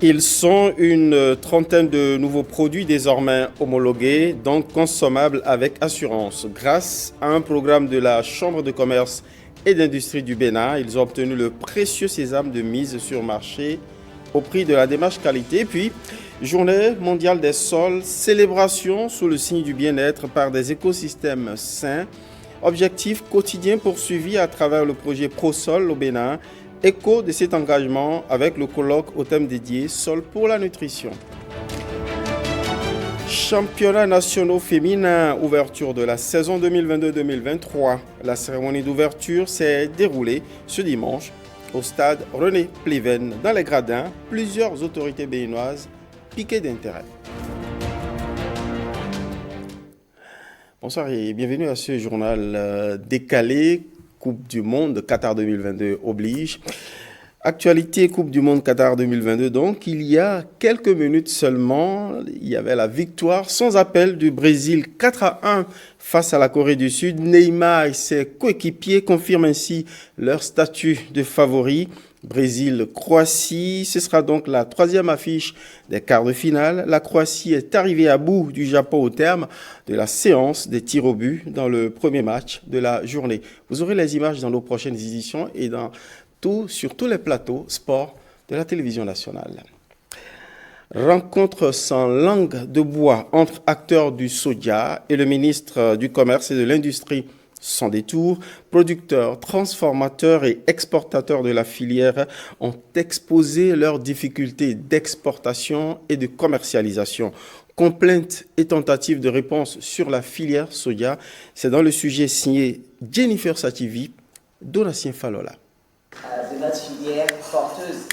Ils sont une trentaine de nouveaux produits désormais homologués, donc consommables avec assurance. Grâce à un programme de la Chambre de commerce et d'industrie du Bénin, ils ont obtenu le précieux sésame de mise sur marché au prix de la démarche qualité. Et puis, Journée mondiale des sols, célébration sous le signe du bien-être par des écosystèmes sains. Objectif quotidien poursuivi à travers le projet ProSol au Bénin. Écho de cet engagement avec le colloque au thème dédié Sol pour la nutrition. Championnat national féminin, ouverture de la saison 2022-2023. La cérémonie d'ouverture s'est déroulée ce dimanche au stade René Pleven. Dans les gradins, plusieurs autorités béninoises piquées d'intérêt. Bonsoir et bienvenue à ce journal décalé. Coupe du Monde Qatar 2022 oblige. Actualité Coupe du Monde Qatar 2022. Donc, il y a quelques minutes seulement, il y avait la victoire sans appel du Brésil 4-1 face à la Corée du Sud. Neymar et ses coéquipiers confirment ainsi leur statut de favori. Brésil-Croatie, ce sera donc la troisième affiche des quarts de finale. La Croatie est arrivée à bout du Japon au terme de la séance des tirs au but dans le premier match de la journée. Vous aurez les images dans nos prochaines éditions et sur tous les plateaux sport de la télévision nationale. Rencontre sans langue de bois entre acteurs du soja et le ministre du Commerce et de l'Industrie. Sans détour, producteurs, transformateurs et exportateurs de la filière ont exposé leurs difficultés d'exportation et de commercialisation. Complaintes et tentatives de réponse sur la filière soja, c'est dans le sujet signé Jennifer Sativi, Donatien Falola. De notre filière porteuse.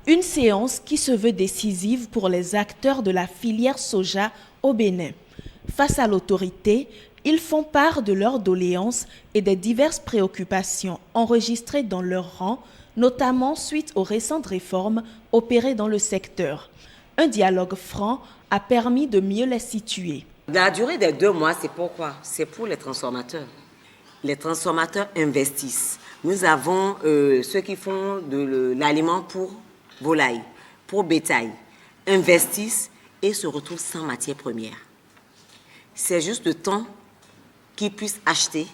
Une séance qui se veut décisive pour les acteurs de la filière soja au Bénin. Face à l'autorité, ils font part de leurs doléances et des diverses préoccupations enregistrées dans leur rang, notamment suite aux récentes réformes opérées dans le secteur. Un dialogue franc a permis de mieux les situer. La durée des 2 mois, c'est pourquoi? C'est pour les transformateurs. Les transformateurs investissent. Nous avons ceux qui font de l'aliment pour volailles, pour bétail, investissent et se retrouvent sans matière première. C'est juste le temps qu'ils puissent acheter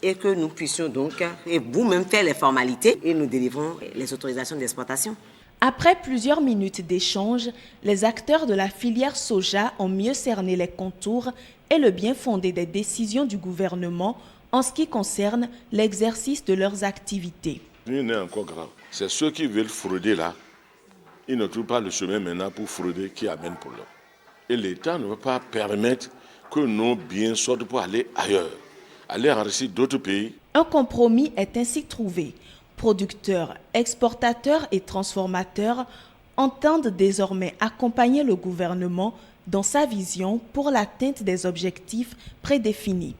et que nous puissions donc, et vous-même, faire les formalités et nous délivrons les autorisations d'exportation. Après plusieurs minutes d'échange, les acteurs de la filière soja ont mieux cerné les contours et le bien fondé des décisions du gouvernement en ce qui concerne l'exercice de leurs activités. Rien n'est encore grave. C'est ceux qui veulent frauder là, ils ne trouvent pas le chemin maintenant pour frauder qui amène problème. Et l'État ne va pas permettre que nos biens sortent pour aller ailleurs, aller enrichir d'autres pays. Un compromis est ainsi trouvé. Producteurs, exportateurs et transformateurs entendent désormais accompagner le gouvernement dans sa vision pour l'atteinte des objectifs prédéfinis.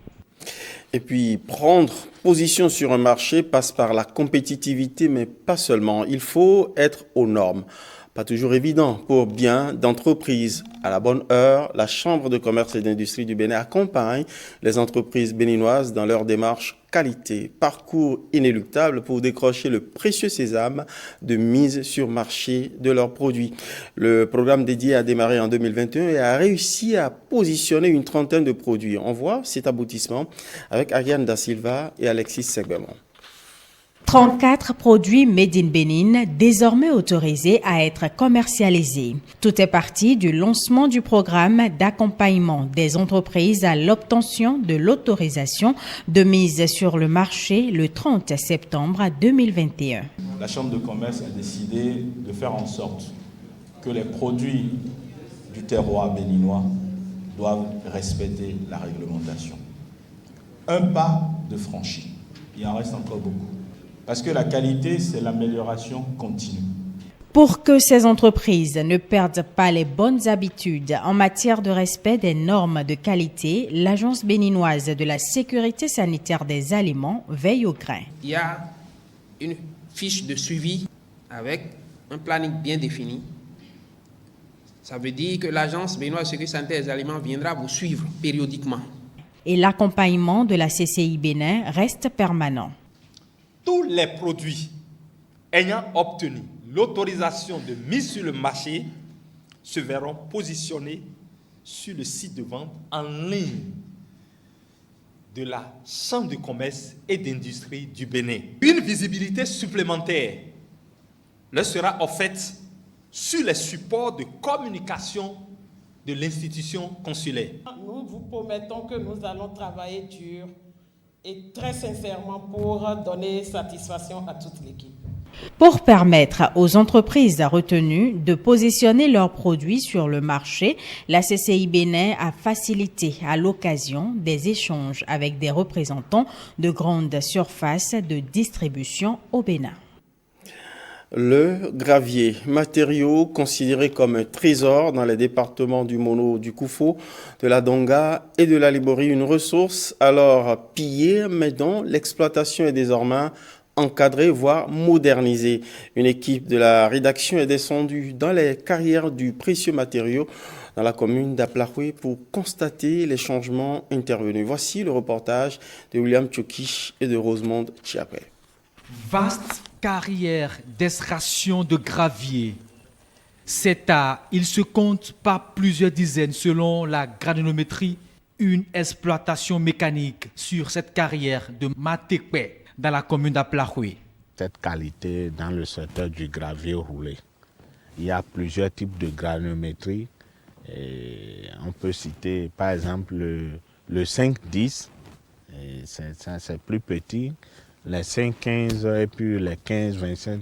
Et puis, prendre position sur un marché passe par la compétitivité, mais pas seulement. Il faut être aux normes. Pas toujours évident pour bien d'entreprises. À la bonne heure, la Chambre de commerce et d'industrie du Bénin accompagne les entreprises béninoises dans leur démarche qualité. Parcours inéluctable pour décrocher le précieux sésame de mise sur marché de leurs produits. Le programme dédié a démarré en 2021 et a réussi à positionner une trentaine de produits. On voit cet aboutissement avec Ariane Da Silva et Alexis Segbemon. 34 produits Made in Bénin désormais autorisés à être commercialisés. Tout est parti du lancement du programme d'accompagnement des entreprises à l'obtention de l'autorisation de mise sur le marché le 30 septembre 2021. La Chambre de commerce a décidé de faire en sorte que les produits du terroir béninois doivent respecter la réglementation. Un pas de franchi. Il en reste encore beaucoup. Parce que la qualité, c'est l'amélioration continue. Pour que ces entreprises ne perdent pas les bonnes habitudes en matière de respect des normes de qualité, l'Agence béninoise de la sécurité sanitaire des aliments veille au grain. Il y a une fiche de suivi avec un planning bien défini. Ça veut dire que l'Agence béninoise de sécurité sanitaire des aliments viendra vous suivre périodiquement. Et l'accompagnement de la CCI Bénin reste permanent. Tous les produits ayant obtenu l'autorisation de mise sur le marché se verront positionnés sur le site de vente en ligne de la Chambre de commerce et d'industrie du Bénin. Une visibilité supplémentaire leur sera offerte sur les supports de communication de l'institution consulaire. Nous vous promettons que nous allons travailler dur et très sincèrement pour donner satisfaction à toute l'équipe. Pour permettre aux entreprises retenues de positionner leurs produits sur le marché, la CCI Bénin a facilité à l'occasion des échanges avec des représentants de grandes surfaces de distribution au Bénin. Le gravier, matériau considéré comme un trésor dans les départements du Mono, du Koufo, de la Donga et de la Liborie, une ressource alors pillée mais dont l'exploitation est désormais encadrée, voire modernisée. Une équipe de la rédaction est descendue dans les carrières du précieux matériau dans la commune d'Aplahoué pour constater les changements intervenus. Voici le reportage de William Tchokish et de Rosemonde Chiapé. Vaste carrière d'extraction de gravier. Il se compte par plusieurs dizaines selon la granulométrie, une exploitation mécanique sur cette carrière de Matekwe dans la commune d'Aplahoué. Cette qualité dans le secteur du gravier roulé. Il y a plusieurs types de granulométrie. Et on peut citer par exemple le 5-10, c'est plus petit. Les 5-15 et puis les 15-25.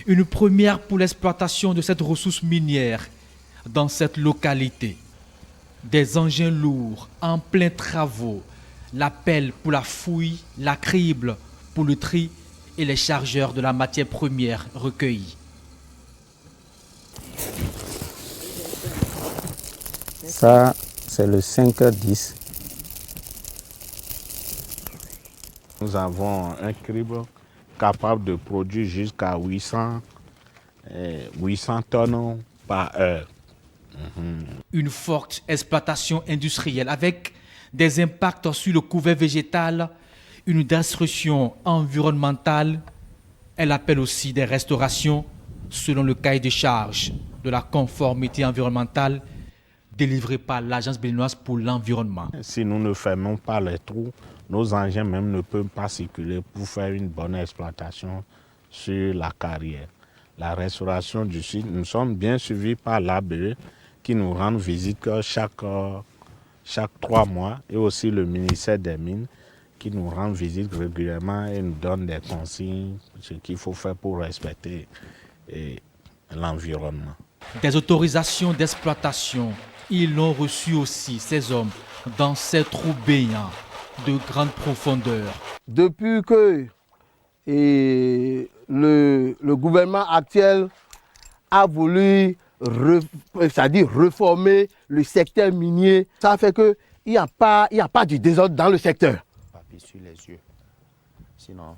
Une première pour l'exploitation de cette ressource minière dans cette localité. Des engins lourds en plein travaux, la pelle pour la fouille, la crible pour le tri et les chargeurs de la matière première recueillie. Ça, c'est le 5-10. Nous avons un crible capable de produire jusqu'à 800 tonnes par heure. Une forte exploitation industrielle avec des impacts sur le couvert végétal, une destruction environnementale. Elle appelle aussi des restaurations selon le cahier de charges de la conformité environnementale délivré par l'Agence béninoise pour l'environnement. Si nous ne fermons pas les trous, nos engins même ne peuvent pas circuler pour faire une bonne exploitation sur la carrière. La restauration du site, nous sommes bien suivis par l'ABE qui nous rend visite chaque 3 mois et aussi le ministère des Mines qui nous rend visite régulièrement et nous donne des consignes, ce qu'il faut faire pour respecter l'environnement. Des autorisations d'exploitation, ils l'ont reçu aussi, ces hommes, dans ces trous baignants de grande profondeur. Depuis que le gouvernement actuel a voulu réformer le secteur minier, ça fait qu'il n'y a pas du désordre dans le secteur. Papier sur les yeux. Sinon,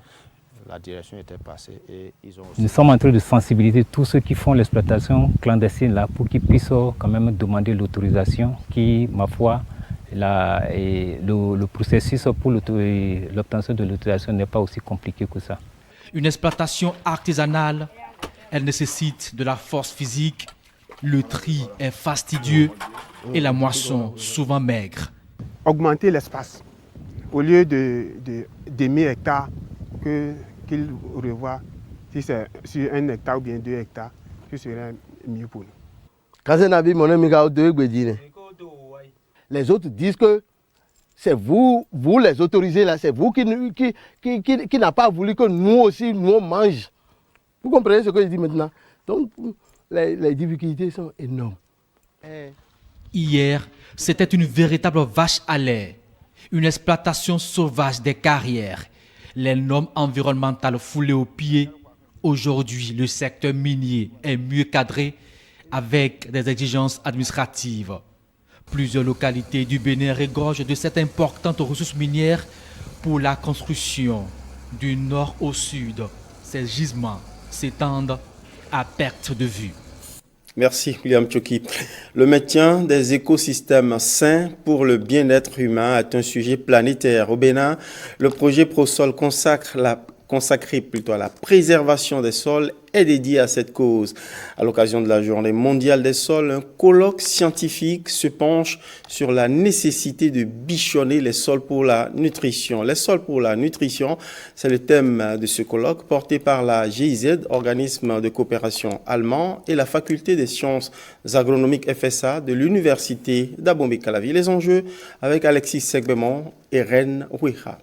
la direction était passée et ils ont aussi... Nous sommes en train de sensibiliser tous ceux qui font l'exploitation clandestine là pour qu'ils puissent quand même demander l'autorisation qui, ma foi, le processus pour l'obtention de l'autorisation n'est pas aussi compliqué que ça. Une exploitation artisanale, elle nécessite de la force physique, le tri est fastidieux et la moisson souvent maigre. Augmenter l'espace, au lieu d'aimer hectares, qu'il revoit si c'est sur 1 hectare ou bien 2 hectares, ce serait mieux pour nous. Les autres disent que c'est vous les autorisez là, c'est vous qui n'a pas voulu que nous aussi, nous on mange. Vous comprenez ce que je dis maintenant? Donc, les difficultés sont énormes. Hier, c'était une véritable vache à lait, une exploitation sauvage des carrières, les normes environnementales foulées aux pieds. Aujourd'hui, le secteur minier est mieux cadré avec des exigences administratives. Plusieurs localités du Bénin regorgent de cette importante ressource minière pour la construction. Du nord au sud, ces gisements s'étendent à perte de vue. Merci William Tchoki. Le maintien des écosystèmes sains pour le bien-être humain est un sujet planétaire. Au Bénin, le projet ProSol consacre la consacré plutôt à la préservation des sols est dédié à cette cause. À l'occasion de la Journée mondiale des sols, un colloque scientifique se penche sur la nécessité de bichonner les sols pour la nutrition. Les sols pour la nutrition, c'est le thème de ce colloque porté par la GIZ, organisme de coopération allemand, et la faculté des sciences agronomiques FSA de l'université d'Abomey-Calavi. Les enjeux avec Alexis Segbemon et Ren Ouiha.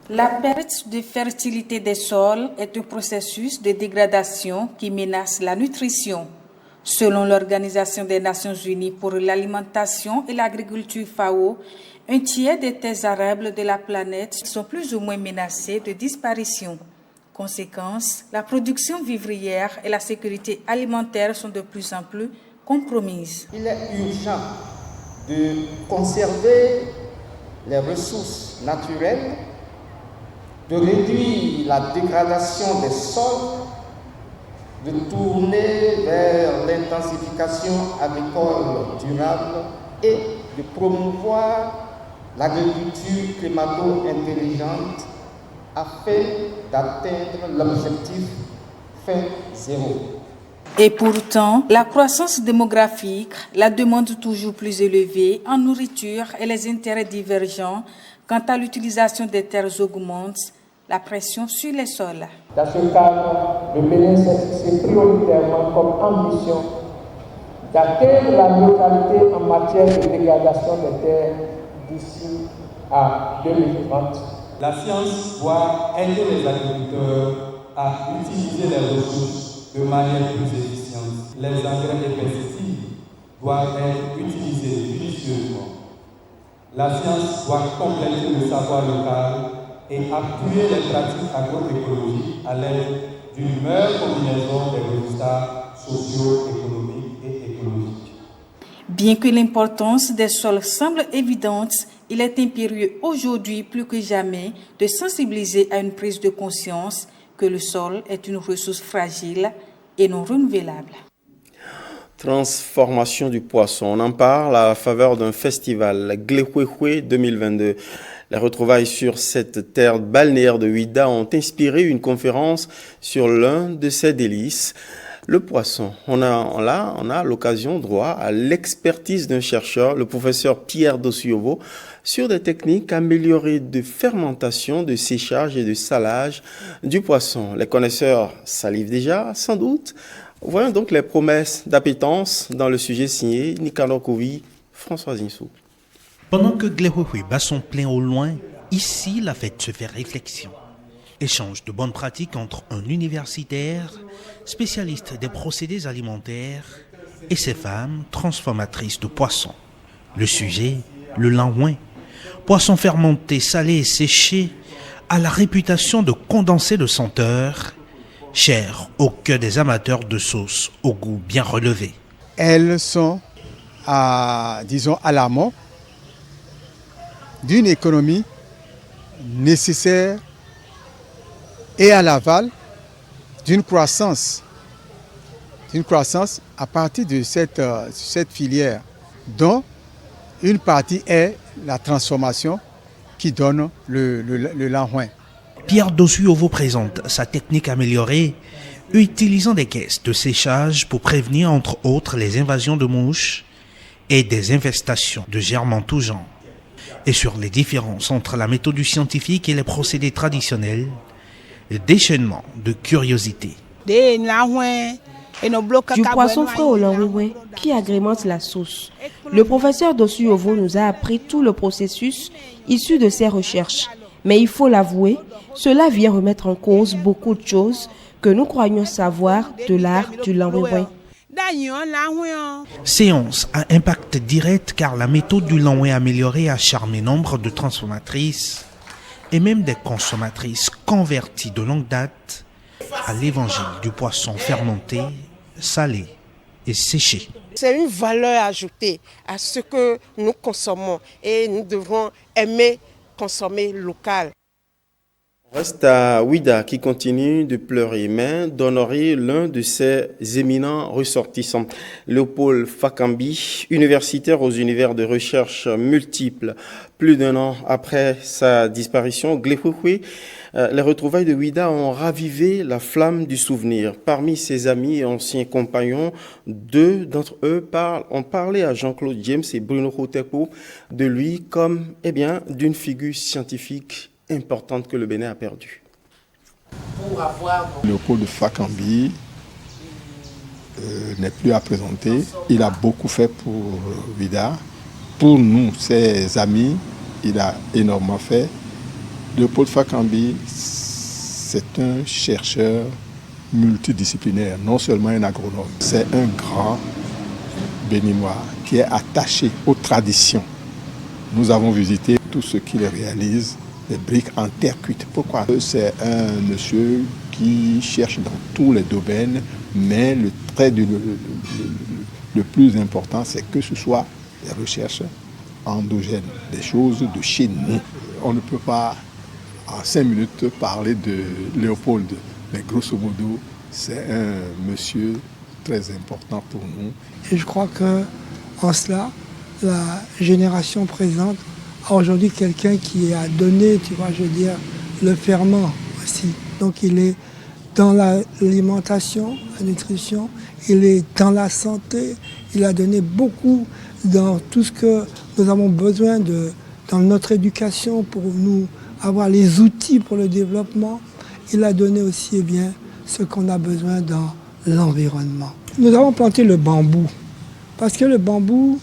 La perte de fertilité des sols est un processus de dégradation qui menace la nutrition. Selon l'Organisation des Nations Unies pour l'alimentation et l'agriculture FAO, un tiers des terres arables de la planète sont plus ou moins menacées de disparition. Conséquence, la production vivrière et la sécurité alimentaire sont de plus en plus compromises. Il est urgent de conserver les ressources naturelles, de réduire la dégradation des sols, de tourner vers l'intensification agricole durable et de promouvoir l'agriculture climato-intelligente afin d'atteindre l'objectif fin zéro. Et pourtant, la croissance démographique, la demande toujours plus élevée en nourriture et les intérêts divergents quant à l'utilisation des terres augmentent la pression sur les sols. Dans ce cadre, le Bénin s'est prioritairement comme ambition d'atteindre la neutralité en matière de dégradation des terres d'ici à 2030. La science doit aider les agriculteurs à utiliser les ressources de manière plus efficiente. Les engrais et pesticides doivent être utilisés judicieusement. La science doit compléter le savoir local et appuyer les pratiques agroécologiques à l'aide d'une meilleure combinaison des résultats socio-économiques et écologiques. Bien que l'importance des sols semble évidente, il est impérieux aujourd'hui plus que jamais de sensibiliser à une prise de conscience que le sol est une ressource fragile et non renouvelable. Transformation du poisson. On en parle à la faveur d'un festival, Glehouéhoué 2022. Les retrouvailles sur cette terre balnéaire de Ouida ont inspiré une conférence sur l'un de ses délices, le poisson. On a l'occasion droit à l'expertise d'un chercheur, le professeur Pierre Dosuyovo, sur des techniques améliorées de fermentation, de séchage et de salage du poisson. Les connaisseurs salivent déjà, sans doute. Voyons donc les promesses d'appétence dans le sujet signé Nicanor Kovi, François Zinsou. Pendant que Glehouéhoué bat son plein au loin, ici la fête se fait réflexion. Échange de bonnes pratiques entre un universitaire, spécialiste des procédés alimentaires, et ses femmes transformatrices de poissons. Le sujet, le langouin, poisson fermenté, salé et séché, a la réputation de condenser le senteur, cher au cœur des amateurs de sauce au goût bien relevé. Elles sont, à l'amont d'une économie nécessaire et à l'aval d'une croissance à partir de cette filière, dont une partie est la transformation qui donne le langouin. Pierre Dosuyovo présente sa technique améliorée, utilisant des caisses de séchage pour prévenir entre autres les invasions de mouches et des infestations de germes en tout genre. Et sur les différences entre la méthode scientifique et les procédés traditionnels, déchaînement de curiosité. Du poisson frais au langouin qui agrémente la sauce. Le professeur Dosuyovo nous a appris tout le processus issu de ses recherches. Mais il faut l'avouer, cela vient remettre en cause beaucoup de choses que nous croyions savoir de l'art du langouin. Séance à impact direct car la méthode du langouin améliorée a charmé nombre de transformatrices et même des consommatrices converties de longue date à l'évangile du poisson fermenté, salé et séché. C'est une valeur ajoutée à ce que nous consommons et nous devons aimer consommer local. Reste à Ouida qui continue de pleurer, mais d'honorer l'un de ses éminents ressortissants. Léopold Fakambi, universitaire aux univers de recherche multiples. Plus d'un an après sa disparition, Glehouhoué, les retrouvailles de Ouida ont ravivé la flamme du souvenir. Parmi ses amis et anciens compagnons, 2 d'entre eux ont parlé à Jean-Claude James et Bruno Hotepo de lui comme d'une figure scientifique importante que le Bénin a perdue. Léopold Fakambi n'est plus à présenter. Il a beaucoup fait pour Ouida. Pour nous, ses amis, il a énormément fait. Léopold Fakambi, c'est un chercheur multidisciplinaire, non seulement un agronome. C'est un grand béninois qui est attaché aux traditions. Nous avons visité tout ce qu'il réalise. Des briques en terre cuite. Pourquoi? C'est un monsieur qui cherche dans tous les domaines, mais le trait le plus important, c'est que ce soit des recherches endogènes, des choses de chez nous. On ne peut pas, en 5 minutes, parler de Léopold, mais grosso modo, c'est un monsieur très important pour nous. Et je crois que, en cela, la génération présente a aujourd'hui quelqu'un qui a donné, le ferment aussi. Donc il est dans l'alimentation, la nutrition, il est dans la santé, il a donné beaucoup dans tout ce que nous avons besoin dans notre éducation pour nous avoir les outils pour le développement. Il a donné aussi ce qu'on a besoin dans l'environnement. Nous avons planté le bambou, parce que le bambou,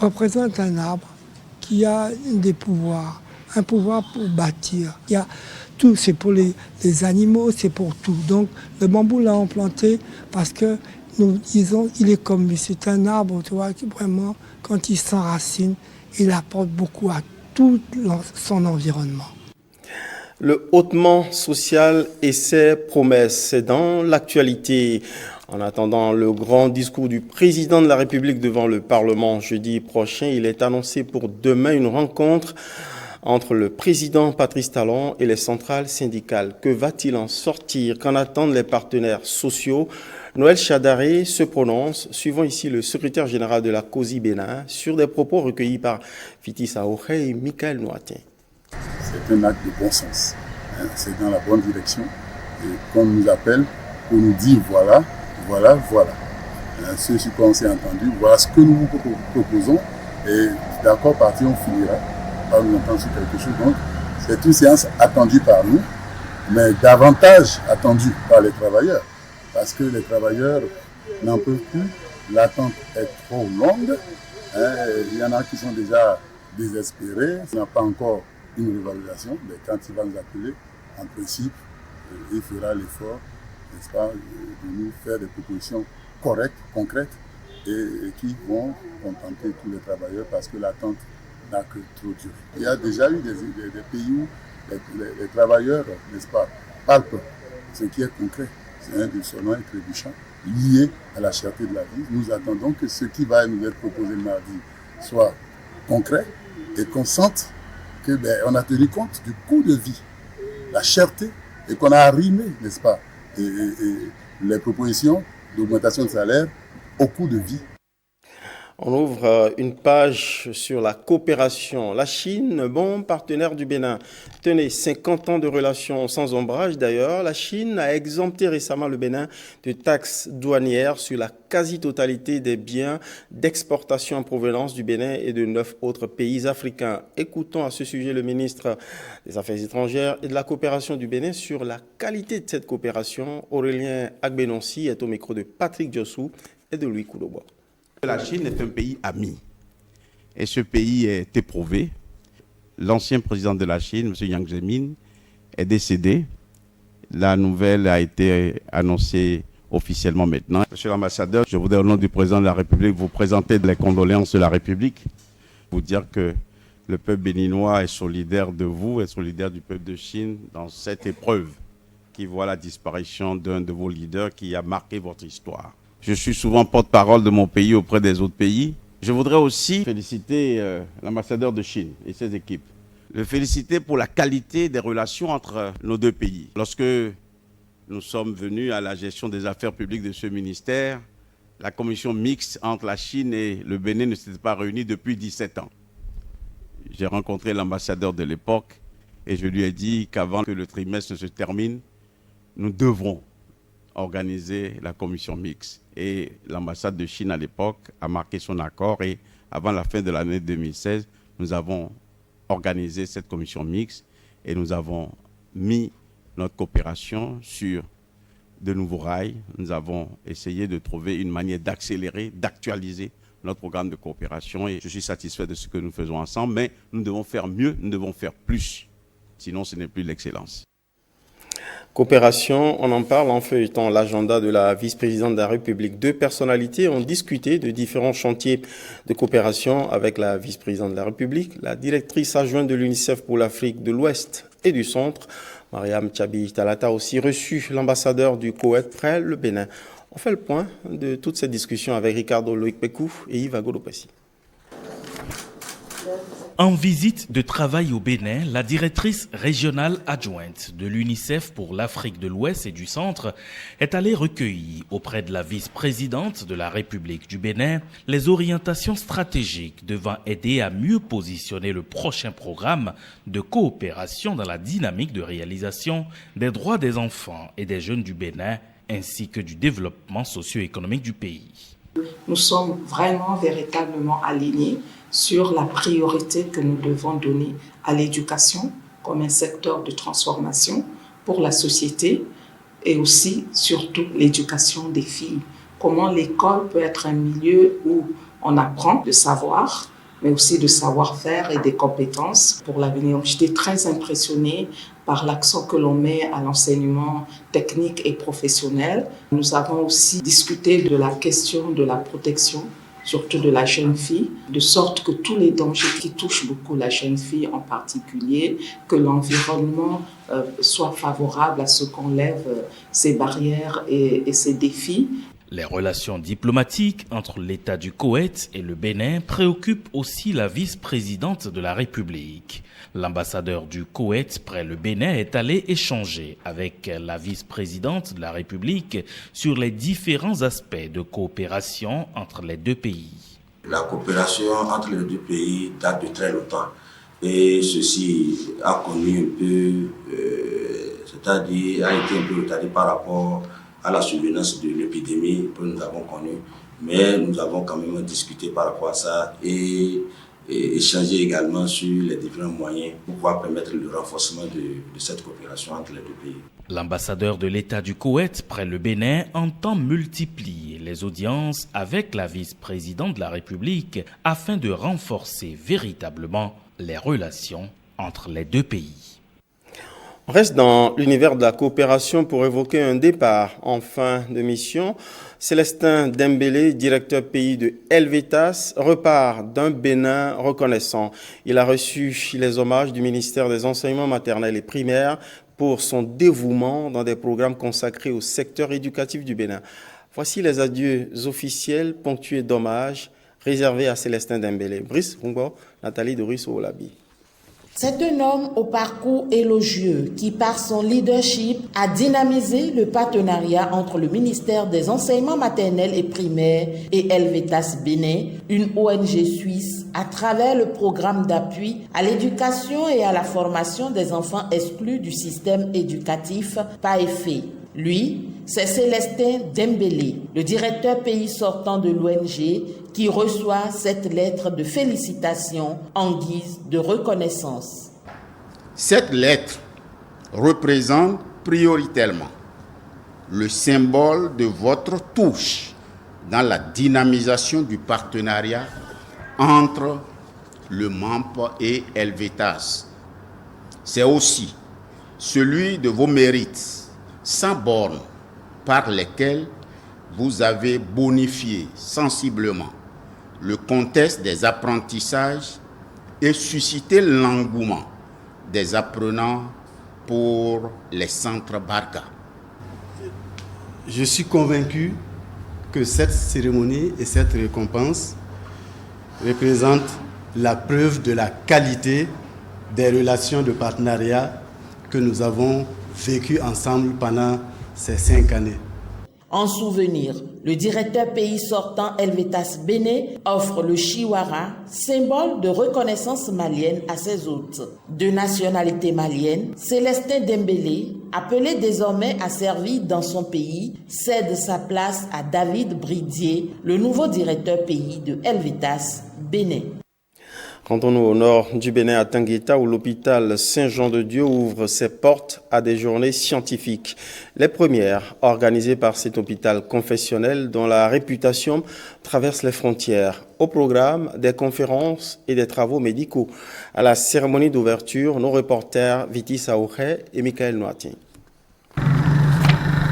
représente un arbre qui a des pouvoirs, un pouvoir pour bâtir. Il y a tout, c'est pour les animaux, c'est pour tout. Donc le bambou l'a implanté parce que nous disons, il est comme lui, c'est un arbre, qui vraiment, quand il s'enracine, il apporte beaucoup à tout son environnement. Le hautement social et ses promesses, c'est dans l'actualité. En attendant le grand discours du président de la République devant le Parlement jeudi prochain, il est annoncé pour demain une rencontre entre le président Patrice Talon et les centrales syndicales. Que va-t-il en sortir? Qu'en attendent les partenaires sociaux? Noël Chadaré se prononce, suivant ici le secrétaire général de la COSI Bénin, sur des propos recueillis par Fiti Saohe et Michael Noatin. C'est un acte de bon sens. C'est dans la bonne direction. Et qu'on nous appelle pour nous dire voilà. Ce sur quoi on s'est entendu, voilà ce que nous vous proposons. Et d'accord, parti, on finira par nous entendre sur quelque chose. Donc, c'est une séance attendue par nous, mais davantage attendue par les travailleurs. Parce que les travailleurs n'en peuvent plus. L'attente est trop longue. Il y en a qui sont déjà désespérés. Il n'y a pas encore une révalorisation. Mais quand il va nous appeler, en principe, il fera l'effort, n'est-ce pas, de nous faire des propositions correctes, concrètes, et qui vont contenter tous les travailleurs parce que l'attente n'a que trop duré. Il y a déjà eu des pays où les travailleurs, n'est-ce pas, palpent ce qui est concret. C'est un des sonnants et trébuchants liés à la cherté de la vie. Nous attendons que ce qui va nous être proposé mardi soit concret et qu'on sente qu'on a tenu compte du coût de vie, la cherté, et qu'on a arrimé, n'est-ce pas, et les propositions d'augmentation de salaire au coût de vie. On ouvre une page sur la coopération. La Chine, bon partenaire du Bénin. Tenez, 50 ans de relations sans ombrage d'ailleurs. La Chine a exempté récemment le Bénin de taxes douanières sur la quasi-totalité des biens d'exportation en provenance du Bénin et de 9 autres pays africains. Écoutons à ce sujet le ministre des Affaires étrangères et de la coopération du Bénin sur la qualité de cette coopération. Aurélien Agbenonsi est au micro de Patrick Diossou et de Louis Koudobois. La Chine est un pays ami et ce pays est éprouvé. L'ancien président de la Chine, M. Jiang Zemin, est décédé. La nouvelle a été annoncée officiellement maintenant. Monsieur l'ambassadeur, je voudrais au nom du président de la République vous présenter les condoléances de la République, vous dire que le peuple béninois est solidaire de vous, est solidaire du peuple de Chine dans cette épreuve qui voit la disparition d'un de vos leaders qui a marqué votre histoire. Je suis souvent porte-parole de mon pays auprès des autres pays. Je voudrais aussi féliciter l'ambassadeur de Chine et ses équipes. le féliciter pour la qualité des relations entre nos deux pays. Lorsque nous sommes venus à la gestion des affaires publiques de ce ministère, la commission mixte entre la Chine et le Bénin ne s'était pas réunie depuis 17 ans. J'ai rencontré l'ambassadeur de l'époque et je lui ai dit qu'avant que le trimestre ne se termine, nous devrons organiser la commission mixte. Et l'ambassade de Chine à l'époque a marqué son accord et avant la fin de l'année 2016, nous avons organisé cette commission mixte et nous avons mis notre coopération sur de nouveaux rails. Nous avons essayé de trouver une manière d'accélérer, d'actualiser notre programme de coopération et je suis satisfait de ce que nous faisons ensemble, mais nous devons faire mieux, nous devons faire plus, sinon ce n'est plus l'excellence. Coopération, on en parle en feuilletant l'agenda de la vice-présidente de la République. Deux personnalités ont discuté de différents chantiers de coopération avec la vice-présidente de la République, la directrice adjointe de l'UNICEF pour l'Afrique de l'Ouest et du Centre, Mariam Tchabi Talata, a aussi reçu l'ambassadeur du Koweït près le Bénin. On fait le point de toute cette discussion avec Ricardo Loïc-Pekou et Yves Agodopassi. En visite de travail au Bénin, la directrice régionale adjointe de l'UNICEF pour l'Afrique de l'Ouest et du Centre est allée recueillir auprès de la vice-présidente de la République du Bénin les orientations stratégiques devant aider à mieux positionner le prochain programme de coopération dans la dynamique de réalisation des droits des enfants et des jeunes du Bénin ainsi que du développement socio-économique du pays. Nous sommes vraiment véritablement alignés sur la priorité que nous devons donner à l'éducation comme un secteur de transformation pour la société et aussi, surtout, l'éducation des filles. Comment l'école peut être un milieu où on apprend de savoir, mais aussi de savoir-faire et des compétences pour l'avenir. J'étais très impressionnée par l'accent que l'on met à l'enseignement technique et professionnel. Nous avons aussi discuté de la question de la protection, surtout de la jeune fille, de sorte que tous les dangers qui touchent beaucoup la jeune fille en particulier, que l'environnement soit favorable à ce qu'on lève ces barrières et ces défis. Les relations diplomatiques entre l'État du Koweït et le Bénin préoccupent aussi la vice-présidente de la République. L'ambassadeur du Koweït près le Bénin est allé échanger avec la vice-présidente de la République sur les différents aspects de coopération entre les deux pays. La coopération entre les deux pays date de très longtemps et ceci a connu un peu, c'est-à-dire a été un peu retardé par rapport à la survenance de l'épidémie que nous avons connue, mais nous avons quand même discuté par rapport à ça et échanger également sur les différents moyens pour pouvoir permettre le renforcement de cette coopération entre les deux pays. L'ambassadeur de l'État du Koweït près le Bénin entend multiplier les audiences avec la vice-présidente de la République afin de renforcer véritablement les relations entre les deux pays. On reste dans l'univers de la coopération pour évoquer un départ en fin de mission. Célestin Dembélé, directeur pays de Helvetas, repart d'un Bénin reconnaissant. Il a reçu les hommages du ministère des Enseignements maternels et primaires pour son dévouement dans des programmes consacrés au secteur éducatif du Bénin. Voici les adieux officiels ponctués d'hommages réservés à Célestin Dembélé. Brice Rungo, Nathalie Doris Olabi. C'est un homme au parcours élogieux qui, par son leadership, a dynamisé le partenariat entre le ministère des Enseignements maternels et primaires et Helvetas Bénin, une ONG suisse, à travers le programme d'appui à l'éducation et à la formation des enfants exclus du système éducatif PAEFE. Lui, c'est Célestin Dembélé, le directeur pays sortant de l'ONG, qui reçoit cette lettre de félicitation en guise de reconnaissance. Cette lettre représente prioritairement le symbole de votre touche dans la dynamisation du partenariat entre le MAMP et Helvetas. C'est aussi celui de vos mérites sans bornes par lesquels vous avez bonifié sensiblement le contexte des apprentissages et suscité l'engouement des apprenants pour les centres Barca. Je suis convaincu que cette cérémonie et cette récompense représentent la preuve de la qualité des relations de partenariat que nous avons vécues ensemble pendant ces 5 années. En souvenir, le directeur pays sortant Helvetas Béné offre le chihuahua, symbole de reconnaissance malienne à ses hôtes. De nationalité malienne, Célestin Dembélé, appelé désormais à servir dans son pays, cède sa place à David Bridier, le nouveau directeur pays de Helvetas Béné. Rendons-nous au nord du Bénin à Tangueta où l'hôpital Saint-Jean-de-Dieu ouvre ses portes à des journées scientifiques. Les premières organisées par cet hôpital confessionnel dont la réputation traverse les frontières. Au programme, des conférences et des travaux médicaux. À la cérémonie d'ouverture, nos reporters Viti Saouché et Michael Noati.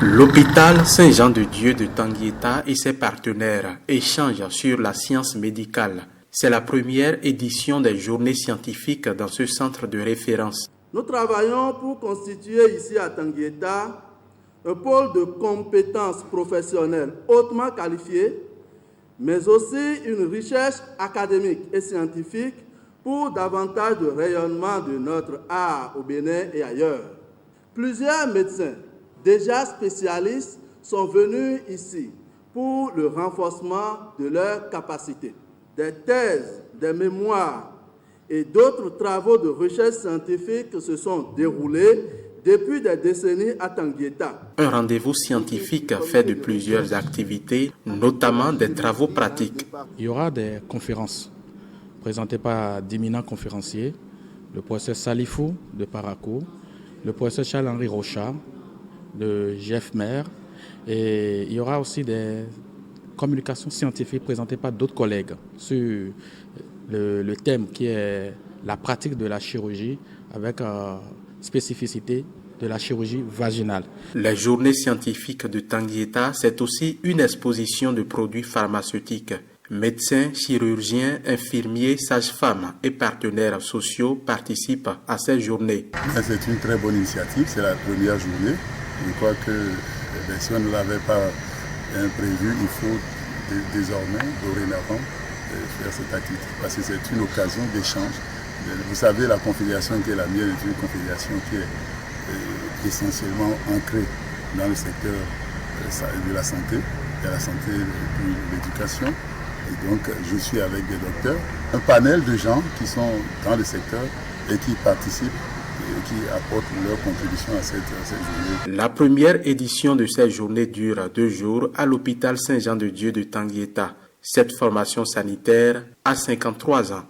L'hôpital Saint-Jean-de-Dieu de Tangueta et ses partenaires échangent sur la science médicale. C'est la première édition des journées scientifiques dans ce centre de référence. Nous travaillons pour constituer ici à Tangueta un pôle de compétences professionnelles hautement qualifiées, mais aussi une recherche académique et scientifique pour davantage de rayonnement de notre art au Bénin et ailleurs. Plusieurs médecins déjà spécialistes sont venus ici pour le renforcement de leurs capacités. Des thèses, des mémoires et d'autres travaux de recherche scientifique se sont déroulés depuis des décennies à Tangueta. Un rendez-vous scientifique fait de plusieurs activités, notamment des travaux pratiques. Il y aura des conférences présentées par d'éminents conférenciers, le professeur Salifou de Parakou, le professeur Charles-Henri Rocha de GFMER, et il y aura aussi des communication scientifique présentée par d'autres collègues sur le thème qui est la pratique de la chirurgie avec spécificité de la chirurgie vaginale. Les journées scientifiques de Tangueta, c'est aussi une exposition de produits pharmaceutiques. Médecins, chirurgiens, infirmiers, sages-femmes et partenaires sociaux participent à ces journées. C'est une très bonne initiative, c'est la première journée. Je crois que si on ne l'avait pas imprévu, il faut désormais, dorénavant, faire cette activité parce que c'est une occasion d'échange. Vous savez, la confédération qui est la mienne est une confédération qui est essentiellement ancrée dans le secteur de la santé, de la santé et de l'éducation. Et donc, je suis avec des docteurs, un panel de gens qui sont dans le secteur et qui participent et qui apportent leur contribution à cette journée. La première édition de cette journée dure 2 jours à l'hôpital Saint-Jean-de-Dieu de Tangueta. Cette formation sanitaire a 53 ans.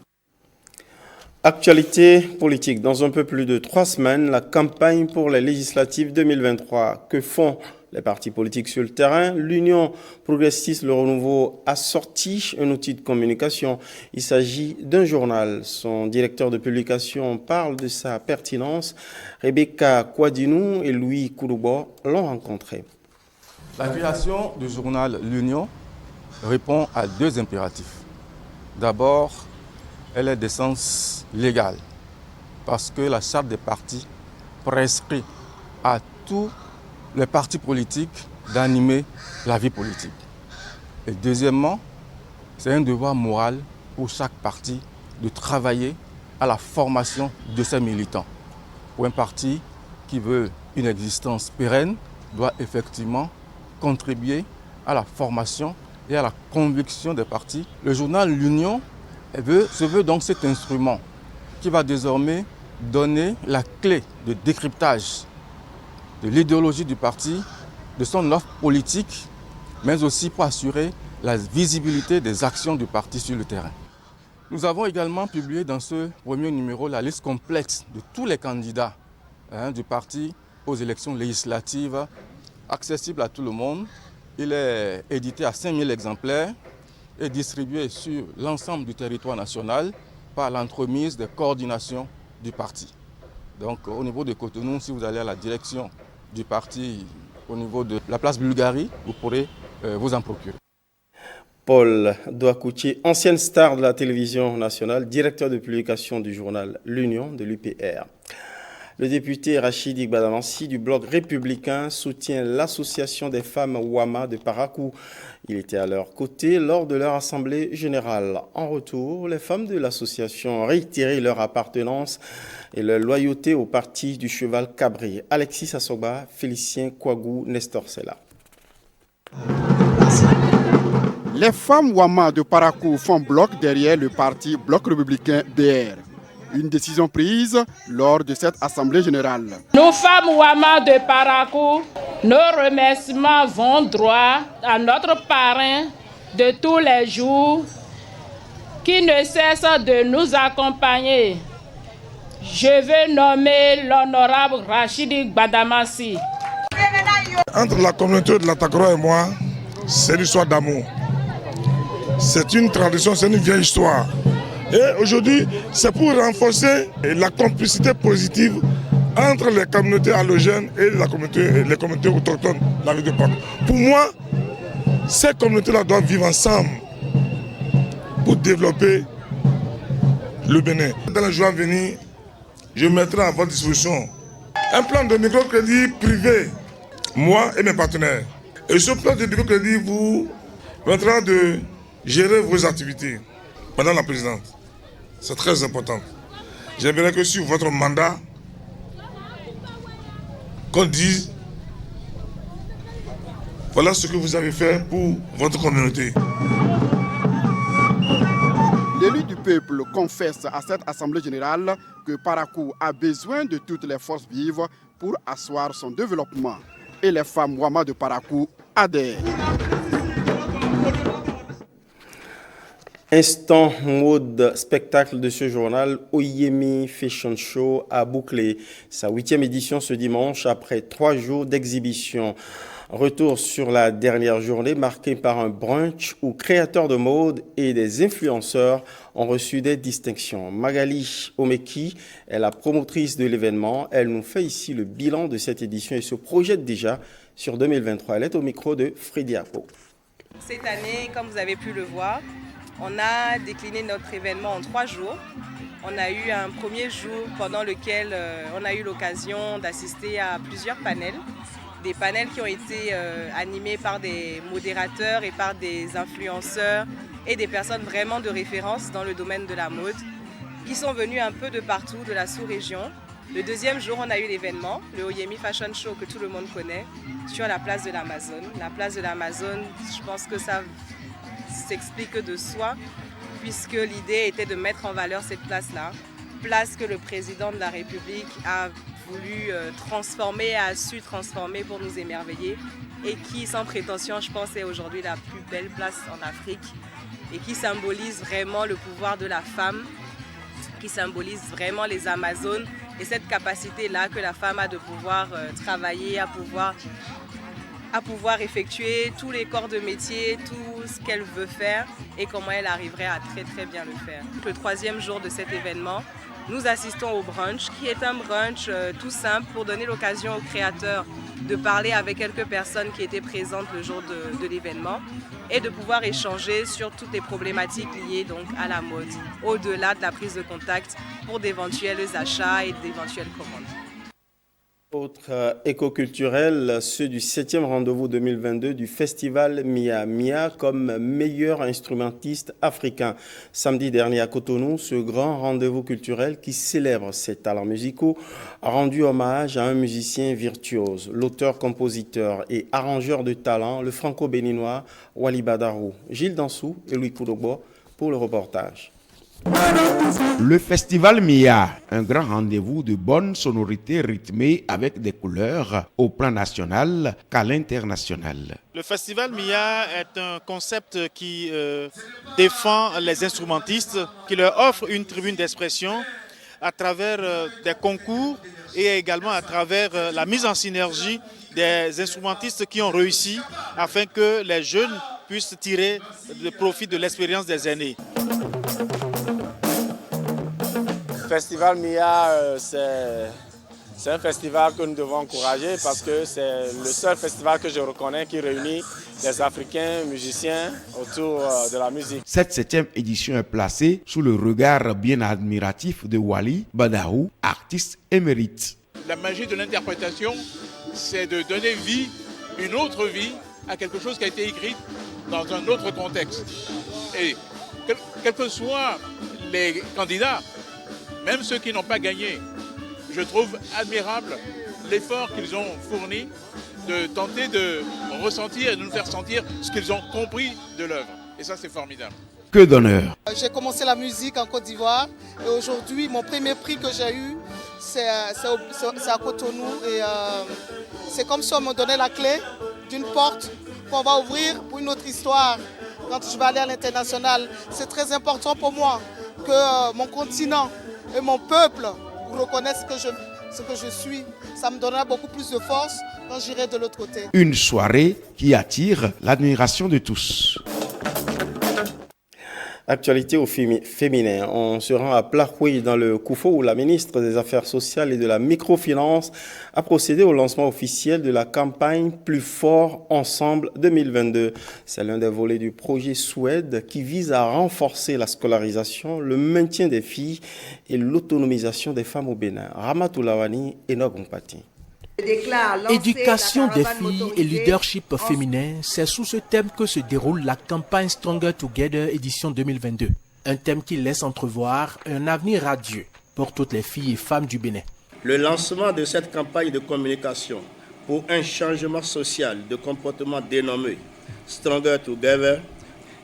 Actualité politique. Dans un peu plus de 3 semaines, la campagne pour les législatives 2023. Que font les partis politiques sur le terrain? L'Union progressiste Le Renouveau a sorti un outil de communication. Il s'agit d'un journal. Son directeur de publication parle de sa pertinence. Rebecca Kouadinou et Louis Kouroubo l'ont rencontré. La création du journal L'Union répond à 2 impératifs. D'abord, elle est d'essence légale parce que la charte des partis prescrit à tous les partis politiques d'animer la vie politique. Et deuxièmement, c'est un devoir moral pour chaque parti de travailler à la formation de ses militants. Pour un parti qui veut une existence pérenne, doit effectivement contribuer à la formation et à la conviction des partis. Le journal L'Union se veut donc cet instrument qui va désormais donner la clé de décryptage de l'idéologie du parti, de son offre politique, mais aussi pour assurer la visibilité des actions du parti sur le terrain. Nous avons également publié dans ce premier numéro la liste complète de tous les candidats du parti aux élections législatives, accessible à tout le monde. Il est édité à 5000 exemplaires et distribué sur l'ensemble du territoire national par l'entremise des coordinations du parti. Donc au niveau de Cotonou, si vous allez à la direction du parti au niveau de la place Bulgarie, vous pourrez vous en procurer. Paul Douakouti, ancienne star de la télévision nationale, directeur de publication du journal L'Union de l'UPR. Le député Rachidi Gbadamansi du Bloc républicain soutient l'association des femmes Wama de Parakou. Il était à leur côté lors de leur assemblée générale. En retour, les femmes de l'association ont réitéré leur appartenance et leur loyauté au parti du cheval cabré. Alexis Assoba, Félicien Kouagou, Nestor Sela. Les femmes Wama de Parakou font bloc derrière le parti Bloc républicain BR. Une décision prise lors de cette assemblée générale. Nous, femmes Wama de Parakou, nos remerciements vont droit à notre parrain de tous les jours qui ne cesse de nous accompagner. Je veux nommer l'honorable Rachidi Gbadamansi. Entre la communauté de l'Atakro et moi, c'est l'histoire d'amour. C'est une tradition, c'est une vieille histoire. Et aujourd'hui, c'est pour renforcer la complicité positive entre les communautés allogènes et les communautés autochtones de la ville de Parakou. Pour moi, ces communautés-là doivent vivre ensemble pour développer le Bénin. Dans les jours à venir, je mettrai à votre disposition un plan de microcrédit privé, moi et mes partenaires. Et ce plan de microcrédit vous permettra de gérer vos activités pendant la présidence. C'est très important. J'aimerais que sur votre mandat, qu'on dise voilà ce que vous avez fait pour votre communauté. L'élu du peuple confesse à cette assemblée générale que Parakou a besoin de toutes les forces vives pour asseoir son développement. Et les femmes Wama de Parakou adhèrent. Instant mode spectacle de ce journal, Oyemi Fashion Show a bouclé sa 8e édition ce dimanche après 3 jours d'exhibition. Retour sur la dernière journée marquée par un brunch où créateurs de mode et des influenceurs ont reçu des distinctions. Magali Omeki est la promotrice de l'événement. Elle nous fait ici le bilan de cette édition et se projette déjà sur 2023. Elle est au micro de Freddy Apo. Cette année, comme vous avez pu le voir, on a décliné notre événement en 3 jours. On a eu un premier jour pendant lequel on a eu l'occasion d'assister à plusieurs panels. Des panels qui ont été animés par des modérateurs et par des influenceurs et des personnes vraiment de référence dans le domaine de la mode qui sont venus un peu de partout, de la sous-région. Le deuxième jour, on a eu l'événement, le Oyemi Fashion Show que tout le monde connaît, sur la place de l'Amazone. La place de l'Amazone, je pense que ça s'explique de soi, puisque l'idée était de mettre en valeur cette place-là, place que le président de la République a voulu transformer, a su transformer pour nous émerveiller et qui, sans prétention, je pense, est aujourd'hui la plus belle place en Afrique et qui symbolise vraiment le pouvoir de la femme, qui symbolise vraiment les Amazones et cette capacité-là que la femme a de pouvoir travailler, à pouvoir effectuer tous les corps de métier, tout ce qu'elle veut faire et comment elle arriverait à très très bien le faire. Le 3e jour de cet événement, nous assistons au brunch qui est un brunch tout simple pour donner l'occasion aux créateurs de parler avec quelques personnes qui étaient présentes le jour de l'événement et de pouvoir échanger sur toutes les problématiques liées donc à la mode, au-delà de la prise de contact pour d'éventuels achats et d'éventuelles commandes. Autre éco-culturel, ceux du 7e rendez-vous 2022 du festival Mia Mia comme meilleur instrumentiste africain. Samedi dernier à Cotonou, ce grand rendez-vous culturel qui célèbre ses talents musicaux a rendu hommage à un musicien virtuose, l'auteur-compositeur et arrangeur de talent, le franco-béninois Wally Badarou. Gilles Dansou et Louis Koudogbo pour le reportage. Le festival Mia, un grand rendez-vous de bonnes sonorités rythmées avec des couleurs au plan national qu'à l'international. Le festival Mia est un concept qui défend les instrumentistes, qui leur offre une tribune d'expression à travers des concours et également à travers la mise en synergie des instrumentistes qui ont réussi afin que les jeunes puissent tirer le profit de l'expérience des aînés. Le festival Mia, c'est un festival que nous devons encourager parce que c'est le seul festival que je reconnais qui réunit des Africains musiciens autour de la musique. Cette 7e édition est placée sous le regard bien admiratif de Wally Badarou, artiste émérite. La magie de l'interprétation, c'est de donner vie, une autre vie, à quelque chose qui a été écrit dans un autre contexte. Et quels que soient les candidats, même ceux qui n'ont pas gagné, je trouve admirable l'effort qu'ils ont fourni de tenter de ressentir et de nous faire sentir ce qu'ils ont compris de l'œuvre. Et ça, c'est formidable. Que d'honneur. J'ai commencé la musique en Côte d'Ivoire et aujourd'hui, mon premier prix que j'ai eu, c'est à Cotonou. Et c'est comme si on me donnait la clé d'une porte qu'on va ouvrir pour une autre histoire. Quand je vais aller à l'international, c'est très important pour moi que mon continent et mon peuple reconnaissent ce que je suis. Ça me donnera beaucoup plus de force quand j'irai de l'autre côté. Une soirée qui attire l'admiration de tous. Actualité au féminin. On se rend à Plahoué dans le Koufo où la ministre des Affaires sociales et de la microfinance a procédé au lancement officiel de la campagne Plus fort ensemble 2022. C'est l'un des volets du projet Suède qui vise à renforcer la scolarisation, le maintien des filles et l'autonomisation des femmes au Bénin. Ramatou Lawani et Nogompati. Éducation des filles et leadership féminin, c'est sous ce thème que se déroule la campagne Stronger Together édition 2022. Un thème qui laisse entrevoir un avenir radieux pour toutes les filles et femmes du Bénin. Le lancement de cette campagne de communication pour un changement social de comportement dénommé Stronger Together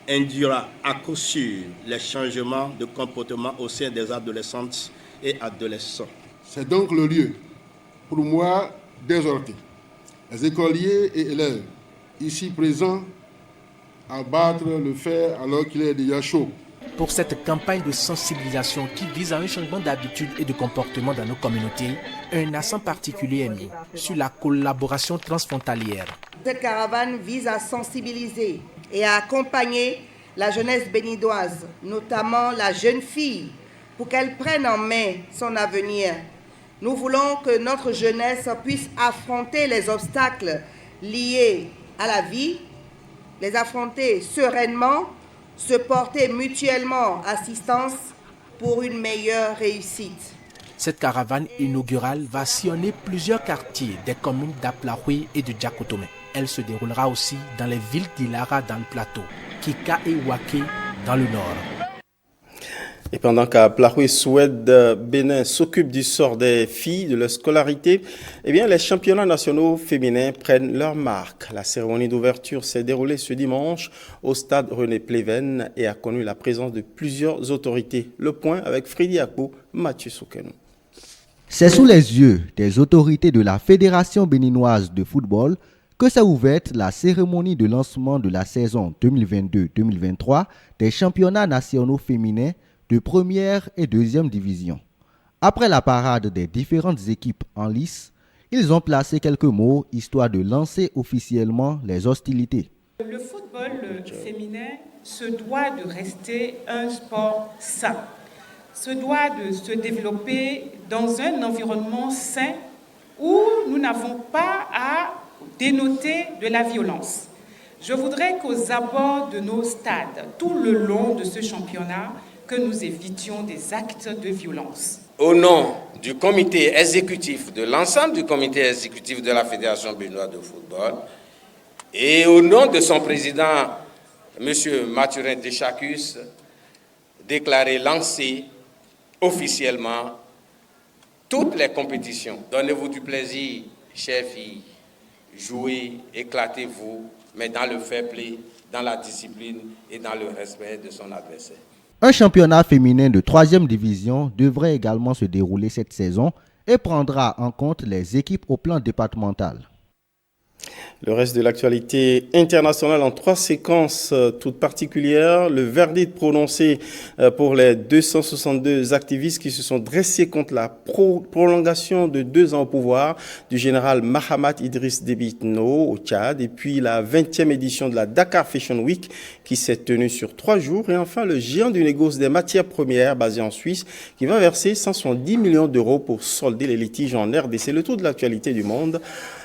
induira à coup sûr les changements de comportement au sein des adolescentes et adolescents. C'est donc le lieu pour moi d'exhorter les écoliers et élèves ici présents à battre le fer alors qu'il est déjà chaud. Pour cette campagne de sensibilisation qui vise à un changement d'habitude et de comportement dans nos communautés, un accent particulier est mis sur la collaboration transfrontalière. Cette caravane vise à sensibiliser et à accompagner la jeunesse béninoise, notamment la jeune fille, pour qu'elle prenne en main son avenir. Nous voulons que notre jeunesse puisse affronter les obstacles liés à la vie, les affronter sereinement, se porter mutuellement assistance pour une meilleure réussite. Cette caravane inaugurale va sillonner plusieurs quartiers des communes d'Aplahoué et de Djakotome. Elle se déroulera aussi dans les villes d'Ilara dans le plateau, Kika et Waké dans le nord. Et pendant qu'à Plahoué, Suède, Bénin s'occupe du sort des filles, de leur scolarité, eh bien, les championnats nationaux féminins prennent leur marque. La cérémonie d'ouverture s'est déroulée ce dimanche au stade René Pleven et a connu la présence de plusieurs autorités. Le point avec Freddy Akbou, Mathieu Soukenou. C'est sous les yeux des autorités de la Fédération béninoise de football que s'est ouverte la cérémonie de lancement de la saison 2022-2023 des championnats nationaux féminins de première et deuxième division. Après la parade des différentes équipes en lice, ils ont placé quelques mots histoire de lancer officiellement les hostilités. Le football féminin se doit de rester un sport sain, se doit de se développer dans un environnement sain où nous n'avons pas à dénoter de la violence. Je voudrais qu'aux abords de nos stades, tout le long de ce championnat, que nous évitions des actes de violence. Au nom du comité exécutif, de l'ensemble du comité exécutif de la Fédération béninoise de football, et au nom de son président, M. Mathurin Deschacus, déclarer lancer officiellement toutes les compétitions. Donnez-vous du plaisir, chères filles, jouez, éclatez-vous, mais dans le fair play, dans la discipline et dans le respect de son adversaire. Un championnat féminin de 3e division devrait également se dérouler cette saison et prendra en compte les équipes au plan départemental. Le reste de l'actualité internationale en 3 séquences toutes particulières. Le verdict prononcé pour les 262 activistes qui se sont dressés contre la prolongation de 2 ans au pouvoir du général Mahamat Idriss Déby Itno au Tchad. Et puis la 20e édition de la Dakar Fashion Week qui s'est tenue sur 3 jours. Et enfin le géant du négoce des matières premières basé en Suisse qui va verser 170 millions d'euros pour solder les litiges en RDC. Le tour de l'actualité du monde,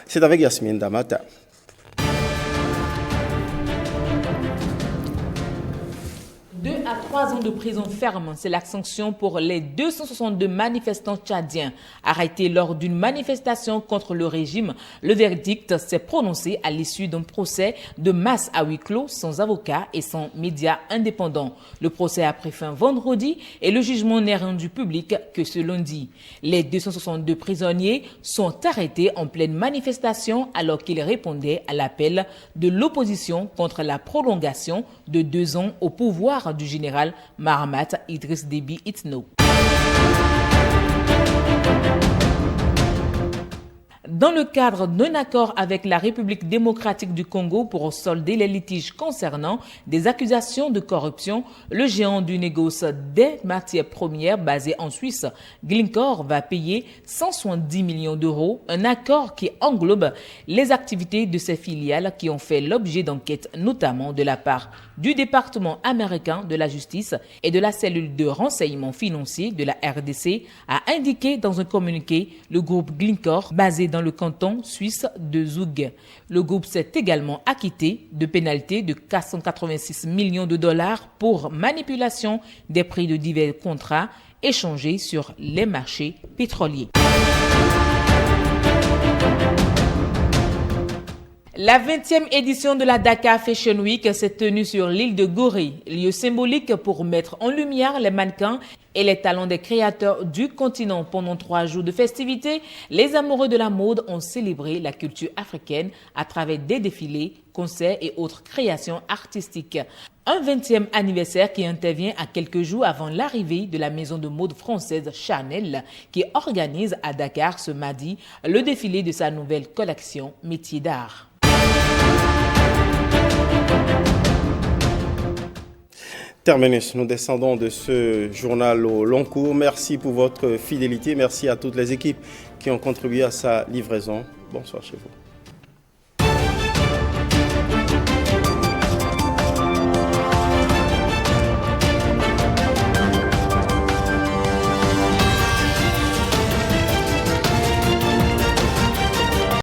c'est avec Yasmine Damata. 2 à 3 ans de prison ferme. C'est la sanction pour les 262 manifestants tchadiens arrêtés lors d'une manifestation contre le régime. Le verdict s'est prononcé à l'issue d'un procès de masse à huis clos, sans avocat et sans médias indépendants. Le procès a pris fin vendredi et le jugement n'est rendu public que ce lundi. Les 262 prisonniers sont arrêtés en pleine manifestation alors qu'ils répondaient à l'appel de l'opposition contre la prolongation de 2 ans au pouvoir du général Mahamat Idriss Déby Itno. Dans le cadre d'un accord avec la République démocratique du Congo pour solder les litiges concernant des accusations de corruption, le géant du négoce des matières premières basé en Suisse, Glencore, va payer 170 millions d'euros, un accord qui englobe les activités de ses filiales qui ont fait l'objet d'enquêtes, notamment de la part du département américain de la justice et de la cellule de renseignement financier de la RDC, a indiqué dans un communiqué le groupe Glencore basé dans le canton suisse de Zug. Le groupe s'est également acquitté de pénalités de 486 millions de dollars pour manipulation des prix de divers contrats échangés sur les marchés pétroliers. La 20e édition de la Dakar Fashion Week s'est tenue sur l'île de Gorée, lieu symbolique pour mettre en lumière les mannequins et les talents des créateurs du continent. Pendant 3 jours de festivités, les amoureux de la mode ont célébré la culture africaine à travers des défilés, concerts et autres créations artistiques. Un 20e anniversaire qui intervient à quelques jours avant l'arrivée de la maison de mode française Chanel, qui organise à Dakar ce mardi le défilé de sa nouvelle collection Métiers d'art. Terminus, nous descendons de ce journal au long cours. Merci pour votre fidélité. Merci à toutes les équipes qui ont contribué à sa livraison. Bonsoir chez vous.